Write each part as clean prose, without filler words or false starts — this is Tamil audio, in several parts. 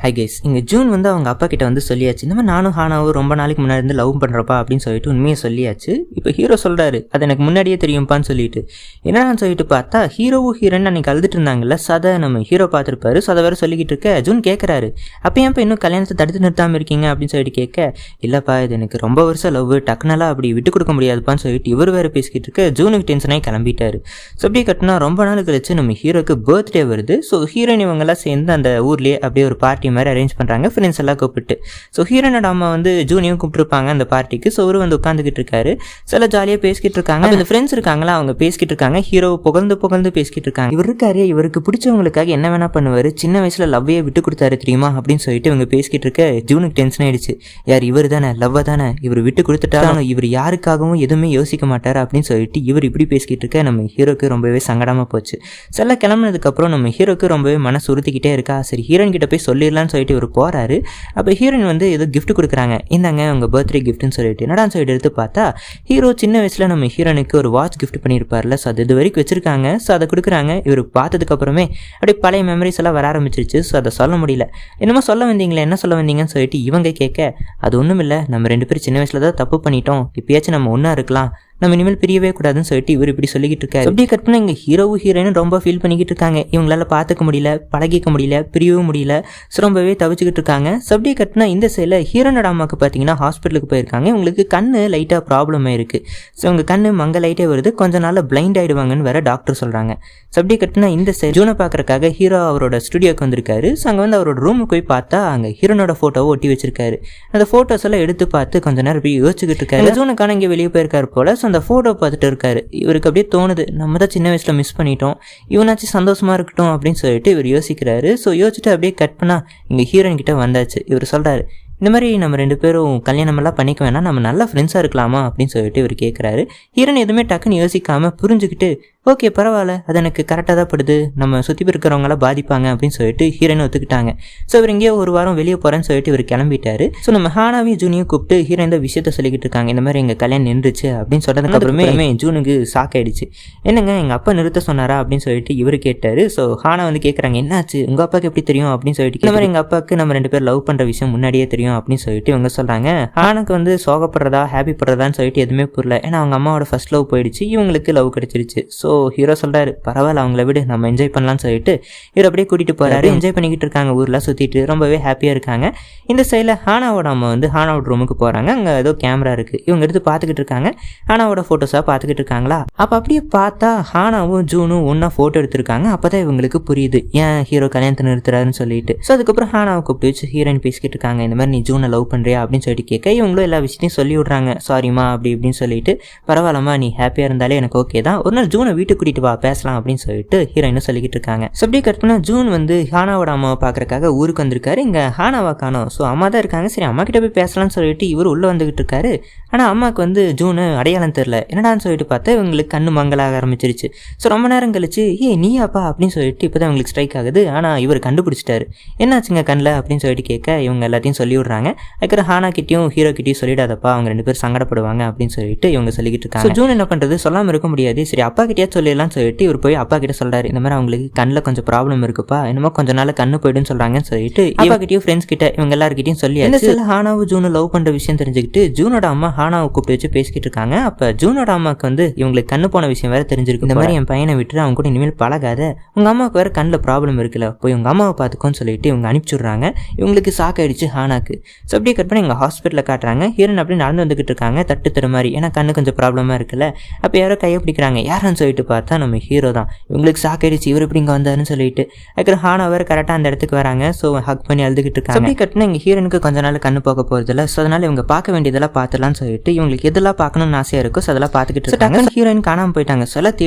ஹை கைஸ், இங்கே ஜூன் வந்து அவங்க அப்பா கிட்ட வந்து சொல்லியாச்சு, இந்த மாதிரி நானும் ஹானாவும் ரொம்ப நாளைக்கு முன்னாடி இருந்து லவ் பண்ணுறப்பா அப்படின்னு சொல்லிட்டு உண்மையை சொல்லியாச்சு. இப்போ ஹீரோ சொல்கிறாரு, அது எனக்கு முன்னாடியே தெரியும்ப்பான்னு சொல்லிட்டு என்னன்னு சொல்லிட்டு பார்த்தா ஹீரோவும் ஹீரோன்னு அன்றைக்கி அழுதுட்டு இருந்தாங்கல்ல, சதை நம்ம ஹீரோ பார்த்துருப்பாரு. ஸோ அதை வேறு சொல்லிக்கிட்டு இருக்க ஜூன் கேட்குறாரு, அப்போ ஏன்ப்பா இன்னும் கல்யாணத்தை தடுத்து நிறுத்தாமல் இருக்கீங்க அப்படின்னு சொல்லிட்டு கேட்க, இல்லைப்பா இது எனக்கு ரொம்ப வருஷம் லவ், டக்குனெல்லாம் அப்படி விட்டு கொடுக்க முடியாதுப்பான்னு சொல்லிட்டு இவர் வேறு பேசிக்கிட்டு இருக்க ஜூனுக்கு டென்ஷனாகி கிளம்பிட்டாரு. ஸோ அப்படியே கட்டினா ரொம்ப நாள் கழிச்சு நம்ம ஹீரோக்கு பர்த்டே வருது. ஸோ ஹீரோயின் இவங்கெல்லாம் சேர்ந்து அந்த ஊர்லேயே அப்படியே ஒரு பார்ட்டி மாதிரி அரேஞ்ச் பண்ணுறாங்க, ஃப்ரெண்ட்ஸ் எல்லாம் கூப்பிட்டு. ஸோ ஹீரோனோட அம்மா வந்து ஜூனியும் கூப்பிட்டுருப்பாங்க அந்த பார்ட்டிக்கு. ஸோ அவரு வந்து உட்காந்துக்கிட்டு இருக்காரு, சில ஜாலியாக பேசிக்கிட்டு இருக்காங்க. அந்த ஃப்ரெண்ட்ஸ் இருக்காங்களா, அவங்க பேசிக்கிட்டு இருக்காங்க, ஹீரோ புகழ்ந்து பேசிக்கிட்டு இருக்காங்க. இவர் இருக்காரு, இவருக்கு பிடிச்சவங்களுக்காக என்ன வேணா பண்ணுவார், சின்ன வயசில் லவ்வையே விட்டு கொடுத்தாரு தெரியுமா அப்படின்னு சொல்லிட்டு இவங்க பேசிக்கிட்டு இருக்க ஜூனுக்கு டென்ஷன் ஆயிடுச்சு. யார் இவர் தானே, லவ்வை தானே, இவர் விட்டு கொடுத்துட்டாலும் இவர் யாருக்காகவும் எதுவுமே யோசிக்க மாட்டார் அப்படின்னு சொல்லிட்டு இவர் இப்படி பேசிக்கிட்டு இருக்க நம்ம ஹீரோக்கு ரொம்பவே சங்கடமாக போச்சு. சில கிளம்புனதுக்கப்புறம் நம்ம ஹீரோக்கு ரொம்பவே மனசு உறுத்திக்கிட்டே இருக்கா. சரி ஹீரோயின் கிட்ட போய் சொல்லிடலான்னு சொல்லிட்டு இவர் போறாரு. அப்போ ஹீரோயின் வந்து ஏதோ கிஃப்ட் கொடுக்குறாங்க, இந்தாங்க உங்கள் பர்த்டே கிஃப்ட்னு சொல்லிட்டு. என்னடான்னு சொல்லிட்டு எடுத்து பார்த்தா ஹீரோ சின்ன வயசில் நம்ம ஹீரோனுக்கு ஒரு வாட்ச் கிஃப்ட் பண்ணியிருப்பார்ல, ஸோ அது இது வரைக்கும் வச்சிருக்காங்க. ஸோ அதை கொடுக்குறாங்க. இவருக்கு பார்த்ததுக்கு அப்புறமே அப்படியே பழைய மெமரிஸ் எல்லாம் வர ஆரம்பிச்சிருச்சு. ஸோ அதை சொல்ல முடியல. என்னமோ சொல்ல வந்தீங்களே, என்ன சொல்ல வந்தீங்கன்னு சொல்லிட்டு இவங்க கேட்க, அது ஒன்றும் இல்லை, நம்ம 2 பேரும் சின்ன வயசில் தான் தப்பு பண்ணிட்டோம், இப்பயாச்சும் நம்ம ஒன்றா இருக்கலாம், நம்ம இனிமேல் பிரியவே கூடாதுன்னு சொல்லிட்டு இவர் இப்படி சொல்லிக்கிட்டு இருக்காரு. அப்படியே கட் பண்ண இங்கே ஹீரோவும் ஹீரோயினும் ரொம்ப ஃபீல் பண்ணிக்கிட்டு இருக்காங்க. இவங்களால பார்த்துக்க முடியல, பழகிக்க முடியல, பிரியவும் முடியல. ஸோ ரொம்பவே தவிச்சுக்கிட்டு இருக்காங்க. ஸோ அப்படியே கட்டினா இந்த சைடில் ஹீரோனோட அம்மாவுக்கு பார்த்தீங்கன்னா ஹாஸ்பிட்டலுக்கு போயிருக்காங்க. இவங்களுக்கு கண்ணு லைட்டாக ப்ராப்ளம் இருக்குது. ஸோ உங்க கண்ணு மங்க லைட்டே வருது, கொஞ்ச நாள் பிளைண்ட் ஆகிடுவாங்கன்னு வேற டாக்டர் சொல்கிறாங்க. ஸோ அப்படியே கட்டினா இந்த சைடு ஜூனை பார்க்கறக்காக ஹீரோ அவரோட ஸ்டுடியோக்கு வந்திருக்காரு. ஸோ அங்கே வந்து அவரோட ரூமுக்கு போய் பார்த்தா அங்கே ஹீரோனோட ஃபோட்டோவை ஒட்டி வச்சிருக்காரு. அந்த ஃபோட்டோஸ் எல்லாம் எடுத்து பார்த்து கொஞ்ச நேரம் போய் யோசிச்சுக்கிட்டு இருக்காரு. ஜூனுக்கான இங்கே வெளியே போயிருக்காரு போல. ஸோ அந்த ஃபோட்டோ பார்த்துட்டு இருக்காரு. இவருக்கு அப்படியே தோணுது, நம்ம தான் சின்ன வயசில் மிஸ் பண்ணிட்டோம், இவனாச்சும் சந்தோஷமா இருக்கட்டும் அப்படின்னு சொல்லிட்டு இவர் யோசிக்கிறாரு. ஸோ யோசிச்சுட்டு அப்படியே கட் பண்ணா இங்கே ஹீரோயின் கிட்ட வந்தாச்சு. இவர் சொல்கிறாரு, இந்த மாதிரி நம்ம 2 பேரும் கல்யாணமெல்லாம் பண்ணிக்க வேணாம், நம்ம நல்ல ஃப்ரெண்ட்ஸாக இருக்கலாமா அப்படின்னு சொல்லிட்டு இவர் கேட்குறாரு. ஹீரோயின் எதுவுமே டக்குன்னு யோசிக்காமல் புரிஞ்சுக்கிட்டு, ஓகே பரவாயில்ல, அது எனக்கு கரெக்டாக தான் படுது, நம்ம சுற்றி இருக்கிறவங்களாம் பாதிப்பாங்க அப்படின்னு சொல்லிட்டு ஹீரோயின் ஒத்துக்கிட்டாங்க. ஸோ இவர் இங்கேயோ ஒரு வாரம் வெளியே போகிறேன்னு சொல்லிட்டு இவர் கிளம்பிட்டாரு. ஸோ நம்ம ஹானாவையும் ஜூனியும் கூப்பிட்டு ஹீரோயின் இந்த விஷயத்த சொல்லிக்கிட்டு இருக்காங்க, இந்த மாதிரி எங்கள் கல்யாணம் நின்றுச்சு அப்படின்னு சொன்னதுக்கு அப்புறமே ஜூனுக்கு ஷாக் ஆயிடுச்சு. என்னங்க எங்கள் அப்பா நிறுத்த சொன்னாரா அப்படின்னு சொல்லிட்டு இவர் கேட்டார். ஸோ ஹானா வந்து கேட்குறாங்க, என்னாச்சு உங்கள் அப்பாவுக்கு எப்படி தெரியும் அப்படின்னு சொல்லிட்டு. இந்த மாதிரி எங்கள் அப்பாவுக்கு நம்ம 2 பேர் லவ் பண்ணுற விஷயம் முன்னாடியே தெரியும் அப்படின்னு சொல்லிட்டு இவங்க சொல்கிறாங்க. ஹானுக்கு வந்து சோகப்படுறதா ஹாப்பி படுறதான்னு சொல்லிட்டு எதுவுமே புரியல. ஏன்னா அவங்க அம்மாவோட ஃபர்ஸ்ட் லவ் போயிடுச்சு, இவங்களுக்கு லவ் கிடைச்சிருச்சு. ஸோ ஹீரோ சொல்கிறாரு, பரவாயில்ல அவங்கள விட நம்ம என்ஜாய் பண்ணலான்னு சொல்லிட்டு இவர் அப்படியே கூட்டிகிட்டு போகிறாரு. என்ஜாய் பண்ணிக்கிட்டு இருக்காங்க, ஊரில் சுற்றிட்டு ரொம்பவே ஹாப்பியாக இருக்காங்க. இந்த சைடில் ஹானாவோட அம்மா வந்து ஹானாவோட ரூமுக்கு போகிறாங்க. அங்கே ஏதோ கேமரா இருக்குது, இவங்க எடுத்து பார்த்துக்கிட்டு இருக்காங்க. ஹானாவோட ஃபோட்டோஸாக பார்த்துக்கிட்டு இருக்காங்களா. அப்போ அப்படியே பார்த்தா ஹானாவும் ஜூனும் ஒன்றா ஃபோட்டோ எடுத்திருக்காங்க. அப்போ தான் இவங்களுக்கு புரியுது ஏன் ஹீரோ கல்யாணத்தை நிறுத்துறாருன்னு சொல்லிட்டு. ஸோ அதுக்கப்புறம் ஹானாவை கூப்பிட்டு வச்சு ஹீரோயின் பேசிக்கிட்டு இருக்காங்க, இந்த மாதிரி நீ ஜூனை லவ் பண்ணுறியா அப்படின்னு சொல்லிட்டு கேட்க, இவங்களும் எல்லா விஷயத்தையும் சொல்லி விட்றாங்க. சாரிம்மா அப்படி இப்படின்னு சொல்லிட்டு, பரவாயில்லம்மா நீ ஹாப்பியாக இருந்தாலே எனக்கு ஓகே தான், ஒரு நாள் ஜூனை வீட்டுக்கு கூட்டிகிட்டு வா பேசலாம் அப்படின்னு சொல்லிட்டு ஹீரோயினும் சொல்லிக்கிட்டு இருக்காங்க. ஸோ அப்படியே கட் பண்ணால் ஜூன் வந்து ஹானாவோட அம்மாவை பார்க்கறக்காக ஊருக்கு வந்திருக்காரு. இங்கே ஹானாவா காணோம். ஸோ அம்மா தான் இருக்காங்க, சரி அம்மா கிட்ட போய் பேசலாம்னு சொல்லிட்டு இவர் உள்ளே வந்துகிட்டு இருக்காரு. ஆனால் அம்மாவுக்கு வந்து ஜூனு அடையாளம் தெரில, என்னடான்னு சொல்லிட்டு பார்த்தா இவங்களுக்கு கண்ணு மங்களாக ஆரம்பிச்சிருச்சு. ஸோ ரொம்ப நேரம் கழிச்சு நீயாப்பா அப்படின்னு சொல்லிட்டு இப்போ தான் இவங்களுக்கு ஸ்ட்ரைக் ஆகுது. ஆனால் இவர் கண்டுபிடிச்சிட்டாரு. என்னாச்சுங்க கண்ணில் அப்படின்னு சொல்லிட்டு கேட்க இவங்க எல்லாத்தையும் சொல்லி விடுறாங்க. அதுக்கப்புறம் ஹானா கிட்டையும் ஹீரோ கிட்டையும் சொல்லிடாதப்பா, அவங்க 2 பேரும் சங்கடப்படுவாங்க அப்படின்னு சொல்லிட்டு இவங்க சொல்லிக்கிட்டு இருக்காங்க. ஜூன் என்ன பண்ணுறது, சொல்லாமல் இருக்க முடியாது, சரி அப்பா கிட்டே சொல்லிடலாம்னு சொல்லிட்டு இவர் போய் அப்பா கிட்ட சொல்றாரு, இந்த மாதிரி அவங்களுக்கு கண்ணில் கொஞ்சம் ப்ராப்ளம் இருக்குப்பா, என்னமோ கொஞ்ச நாள் கண்ணு போயிடுன்னு சொல்றாங்கன்னு சொல்லிட்டு அப்பா கிட்டயும் ஃப்ரெண்ட்ஸ் கிட்ட இவங்க எல்லாருக்கிட்டையும் சொல்லி ஹானாவும் ஜூனும் லவ் பண்ற விஷயம் தெரிஞ்சுக்கிட்டு ஜூனோட அம்மா ஹானாவை கூப்பிட்டு வச்சு பேசிக்கிட்டு இருக்காங்க. அப்ப ஜூனோட அம்மாவுக்கு வந்து இவங்களுக்கு கண்ணு போன விஷயம் வேற தெரிஞ்சிருக்கு. இந்த மாதிரி என் பையனை விட்டு அவங்க கூட இனிமேல் பழகாத, உங்க அம்மாவுக்கு வேற கண்ணில் ப்ராப்ளம் இருக்குல்ல, போய் உங்க அம்மாவை பார்த்துக்கோன்னு சொல்லிட்டு இவங்க அனுப்பிச்சுடுறாங்க. இவங்களுக்கு ஷாக் ஆயிடுச்சு ஹானாக்கு. ஸோ அப்படியே கட் பண்ணி எங்க ஹாஸ்பிட்டலில் காட்டுறாங்க. ஹீரோயின் அப்படி நடந்து வந்துகிட்டு இருக்காங்க, தட்டு தர மாதிரி, ஏன்னா கண்ணு கொஞ்சம் ப்ராப்ளமா இருக்குல்ல. அப்போ யாரோ கையை பிடிக்கிறாங்க, யாருன்னு சொல்லிட்டு பார்த்தா நம்ம ஹீரோ தான். இவங்களுக்கு ஷாக் ஆயிடுச்சு, இவர் இப்படி இங்கே வந்தாருன்னு சொல்லிட்டு. அதுக்கப்புறம் ஹானா வேறு கரெக்டாக அந்த இடத்துக்கு வராங்க. ஸோ ஹக் பண்ணி அழுதுகிட்டு இருக்காங்க. அப்படி கட்டினா எங்கள் ஹீரோனுக்கு கொஞ்ச நாள் கண்ணு போக போகிறதில்ல. ஸோ அதனால இவங்க பார்க்க வேண்டியதெல்லாம் பார்த்துலான்னு சொல்லிட்டு இவங்களுக்கு எதெல்லாம் பார்க்கணும்னு ஆசையாக இருக்கோ ஸோ அதெல்லாம் பார்த்துக்கிட்டு இருக்காங்க. ஹீரோயின் காணாமல் போயிட்டாங்க. ஸோ எல்லாம்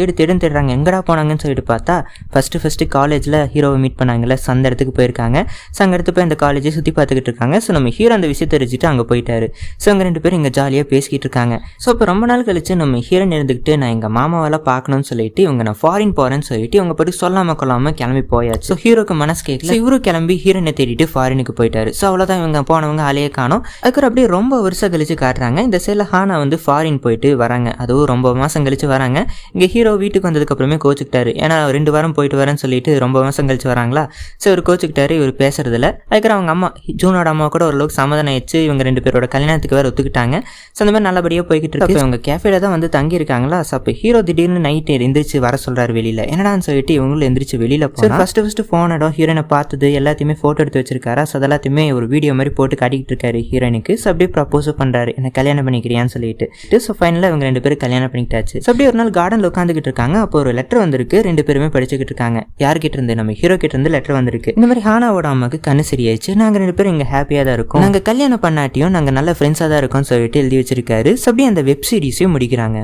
தேடுறாங்க, எங்கடா போனாங்கன்னு சொல்லிட்டு பார்த்தா ஃபர்ஸ்ட் காலேஜில் ஹீரோவை மீட் பண்ணாங்கல்ல, ஸோ அந்த இடத்துக்கு போயிருக்காங்க. ஸோ அங்கே எடுத்து போய் அந்த காலேஜை சுற்றி பார்த்துக்கிட்டு இருக்காங்க. ஸோ நம்ம ஹீரோ அந்த விஷயத்தை தெரிஞ்சுட்டு அங்கே போயிட்டாரு. ஸோ அங்கே 2 பேரும் இங்கே ஜாலியாக பேசிக்கிட்டு இருக்காங்க. ஸோ இப்போ ரொம்ப நாள் கழிச்சு நம்ம ஹீரோயின் இருந்துக்கிட்டு, நான் எங்கள் மாமாவெல்லாம் பார்க்கணும்னு இருக்கட்டும்னு சொல்லிட்டு இவங்க நான் ஃபாரின் போறேன்னு சொல்லிட்டு இவங்க பற்றி சொல்லாம கொள்ளாம கிளம்பி போயாச்சு. ஸோ ஹீரோக்கு மனசு கேட்கல. இவரு கிளம்பி ஹீரோனை தேடிட்டு ஃபாரினுக்கு போயிட்டாரு. ஸோ அவ்வளோதான், இவங்க போனவங்க ஆளையே காணோம். அதுக்கு அப்படியே ரொம்ப வருஷம் கழிச்சு காட்டுறாங்க. இந்த சைடில் ஹானா வந்து ஃபாரின் போயிட்டு வராங்க. அதுவும் ரொம்ப மாசம் கழிச்சு வராங்க. இங்கே ஹீரோ வீட்டுக்கு வந்ததுக்கு அப்புறமே கோச்சுக்கிட்டாரு. ஏன்னா 2 வாரம் போயிட்டு வரேன்னு சொல்லிட்டு ரொம்ப மாசம் கழிச்சு வராங்களா. ஸோ இவர் கோச்சுக்கிட்டாரு. இவர் பேசுறதுல அதுக்கப்புறம் அவங்க அம்மா ஜூனோட அம்மா கூட ஓரளவுக்கு சமாதானம் ஆயிடுச்சு. இவங்க 2 பேரோட கல்யாணத்துக்கு வேற ஒத்துக்கிட்டாங்க. ஸோ அந்த மாதிரி நல்லபடியாக போய்கிட்டு இருக்கு. இவங்க கேஃபேல தான் வந்து தங்கி இருக்காங்களா. ஸோ அப்போ ஹீரோ திடீர்னு நைட் எந்திரிச்சு வர சொல்றாரு வெளியில. என்னடான்னு சொல்லிட்டு இவங்களும் எந்திரிச்சு வெளியில போய் ஃபர்ஸ்ட் ஃபோன் இடம் ஹீரோனை பார்த்தது எல்லாத்தையுமே போட்டோ எடுத்து வச்சிருக்காரா. ஸோ அதெல்லாத்தையுமே ஒரு வீடியோ மாதிரி போட்டு காட்டிக்கிட்டு இருக்காரு ஹீரோனுக்கு. ஸோ அப்படியே ப்ரப்போஸ் பண்றாரு, என்ன கல்யாணம் பண்ணிக்கிறியான்னு சொல்லிட்டு. ஸோ ஃபைனலாக இவங்க 2 பேரும் கல்யாணம் பண்ணிக்கிட்டாச்சு. ஸோ அப்படியே ஒரு நாள் கார்டன்ல உட்காந்துக்கிட்டு இருக்காங்க. அப்போ ஒரு லெட்டர் வந்திருக்கு. 2 பேருமே படிச்சுக்கிட்டு இருக்காங்க. யார்கிட்ட இருந்து? நம்ம ஹீரோ கிட்ட இருந்து லெட்டர் வந்திருக்கு. இந்த மாதிரி ஹானாவோட அம்மாக்கு கண்ணு சரியாயிடுச்சு. நாங்க 2 பேரும் இங்க ஹாப்பியா தான் இருக்கோம். நாங்க கல்யாணம் பண்ணாட்டியும் நாங்க நல்ல ஃப்ரெண்ட்ஸா தான் இருக்கோம்னு சொல்லிட்டு எழுதி வச்சிருக்காரு. அப்படியே அந்த வெப் சீரிஸையும் முடிக்கிறாங்க.